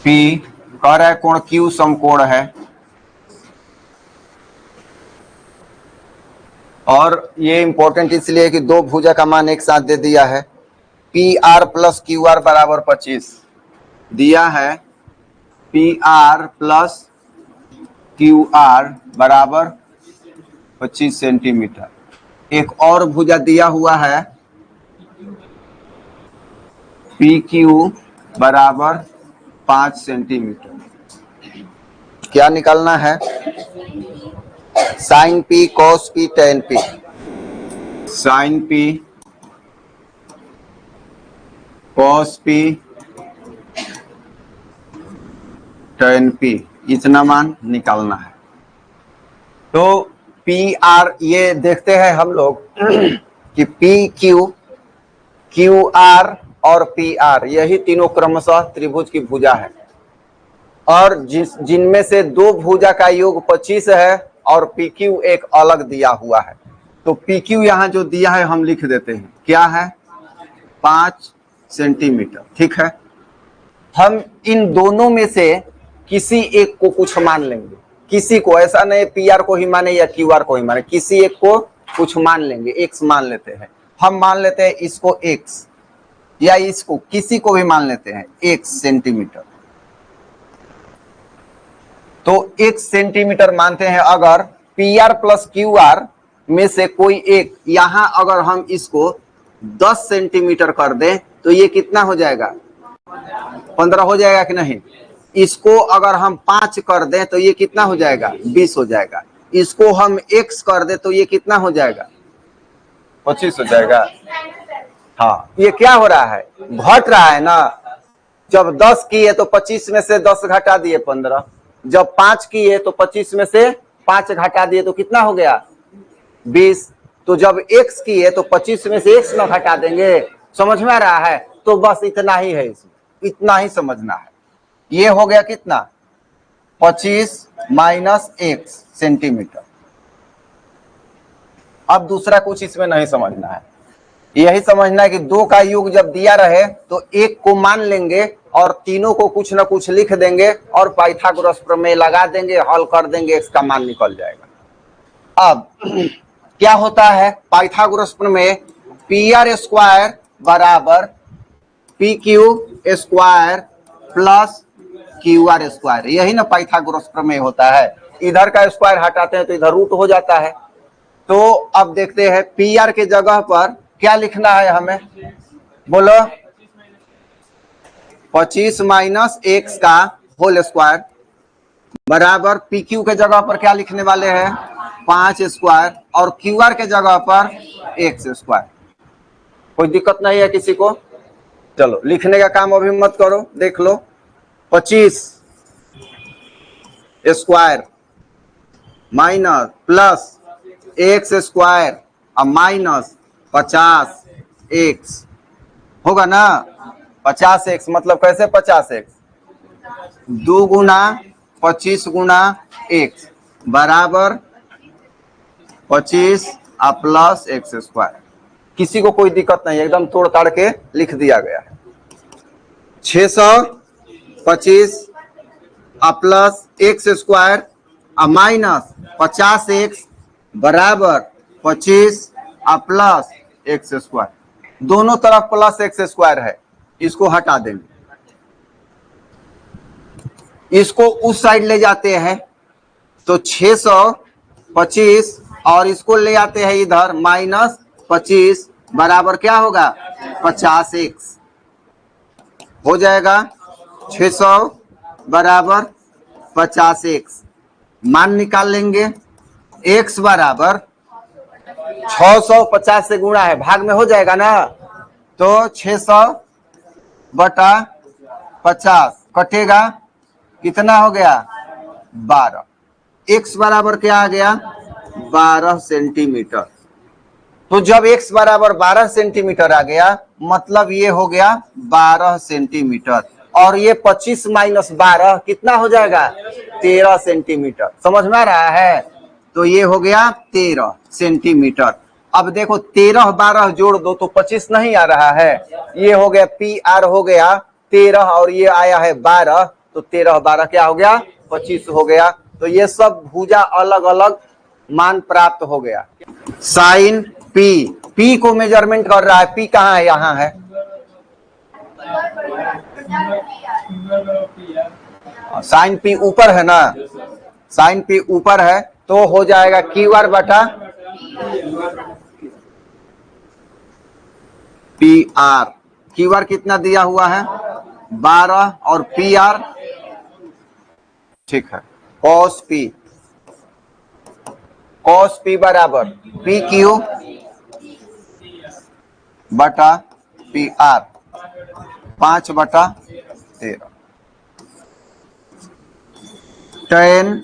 P कह रहा है कोण क्यू समकोण है, और ये इंपॉर्टेंट इसलिए कि दो भुजा का मान एक साथ दे दिया है। P R plus Q R बराबर 25 दिया है। P R plus Q R बराबर 25 सेंटीमीटर। एक और भुजा दिया हुआ है पी क्यू बराबर 5 सेंटीमीटर। क्या निकालना है? Sine p cos p tan p. Sine p cos p tan p, इतना मान निकालना है। तो पी आर ये देखते हैं हम लोग कि पी क्यू, क्यू आर और पी आर यही तीनों क्रमशः त्रिभुज की भुजा है, और जिनमें से दो भुजा का योग 25 है और पी क्यू एक अलग दिया हुआ है। तो पी क्यू यहाँ जो दिया है हम लिख देते हैं, क्या है? 5 सेंटीमीटर। ठीक है, हम इन दोनों में से किसी एक को कुछ मान लेंगे, किसी को, ऐसा नहीं पी आर को ही माने या क्यू आर को ही माने, किसी एक को कुछ मान लेंगे। एक्स मान लेते हैं, हम मान लेते हैं इसको एक्स, या इसको किसी को भी मान लेते हैं एक्स सेंटीमीटर। तो एक्स सेंटीमीटर मानते हैं। अगर P R plus Q R में से कोई एक, यहां अगर हम इसको 10 सेंटीमीटर कर दें तो ये कितना हो जाएगा? 15 हो जाएगा कि नहीं? इसको अगर हम 5 कर दें तो ये कितना हो जाएगा? 20 हो जाएगा। इसको हम x कर दें तो ये कितना हो जाएगा? 25 हो जाएगा। हाँ, ये क्या हो रहा है? घट रहा है ना। जब 10 किए तो 25 में से 10 घटा दिए 15, जब 5 किए तो 25 में से 5 घटा दिए तो कितना हो गया? 20। तो जब x किए तो 25 में से x न घटा देंगे। समझ में आ रहा है? तो बस इतना ही है, इसमें इतना ही समझना है। ये हो गया कितना? 25 माइनस x सेंटीमीटर। अब दूसरा कुछ इसमें नहीं समझना है, यही समझना है कि दो का योग जब दिया रहे तो एक को मान लेंगे और तीनों को कुछ ना कुछ लिख देंगे और पाइथागोरस प्रमेय लगा देंगे, हल कर देंगे, x का मान निकल जाएगा। अब क्या होता है? पाइथागोरस प्रमेय पी आर स्क्वायर बराबर P Q square plus Q R square, यही ना पाइथागोरस प्रमेय होता है। इधर का स्क्वायर हटाते हैं तो इधर रूट हो जाता है। तो अब देखते हैं पी आर के जगह पर क्या लिखना है हमें, बोलो? 25 माइनस एक्स का होल स्क्वायर बराबर पी क्यू के जगह पर क्या लिखने वाले हैं? 5 स्क्वायर, और क्यू आर के जगह पर एक्स स्क्वायर। कोई दिक्कत नहीं है किसी को? चलो लिखने का काम अभी मत करो, देख लो। 25 square minus plus x square और माइनस 50 एक्स होगा ना। 50 एक्स मतलब कैसे? 50 एक्स 2 गुना 25 गुना एक्स बराबर 25 और प्लस एक्स स्क्वायर। किसी को कोई दिक्कत नहीं, एकदम तोड़ ताड़ के लिख दिया गया है। 625 प्लस एक्स स्क्वायर और माइनस 50 एक्स बराबर 25 और प्लस एक्स स्क्वायर। दोनों तरफ प्लस एक्स स्क्वायर है, इसको हटा देंगे, इसको उस साइड ले जाते हैं तो 625 और इसको ले आते हैं इधर माइनस 25 बराबर क्या होगा? 50 एक्स हो जाएगा। 600 बराबर 50 एक्स, मान निकाल लेंगे। एक्स बराबर 650 से गुणा है, भाग में हो जाएगा ना। तो 600 बटा 50 कटेगा, कितना हो गया? 12। एक्स बराबर क्या आ गया? 12 सेंटीमीटर। तो जब x बराबर 12 सेंटीमीटर आ गया मतलब ये हो गया 12 सेंटीमीटर, और ये 25 माइनस 12 कितना हो जाएगा? 13 सेंटीमीटर। समझ में आ रहा है? तो ये हो गया 13 सेंटीमीटर। अब देखो 13 12 जोड़ दो तो 25 नहीं आ रहा है, ये हो गया पी आर हो गया 13 और ये आया है 12, तो 13 12 क्या हो गया 25 हो गया। तो ये सब भुजा अलग अलग मान प्राप्त हो गया। साइन पी, पी को मेजरमेंट कर रहा है, पी कहाँ है, यहाँ है, साइन पी ऊपर है ना, साइन पी ऊपर है तो हो जाएगा क्यू आर बटा पी आर। क्यू आर कितना दिया हुआ है 12 और पी आर, ठीक है, कॉस पी बराबर पी क्यू बटा पी आर 5/13। टेन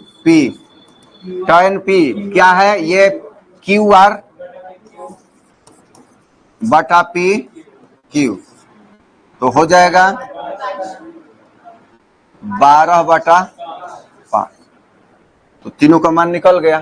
पी क्या है, ये क्यू आर बटा पी क्यू, तो हो जाएगा 12/5, तो तीनों का मान निकल गया।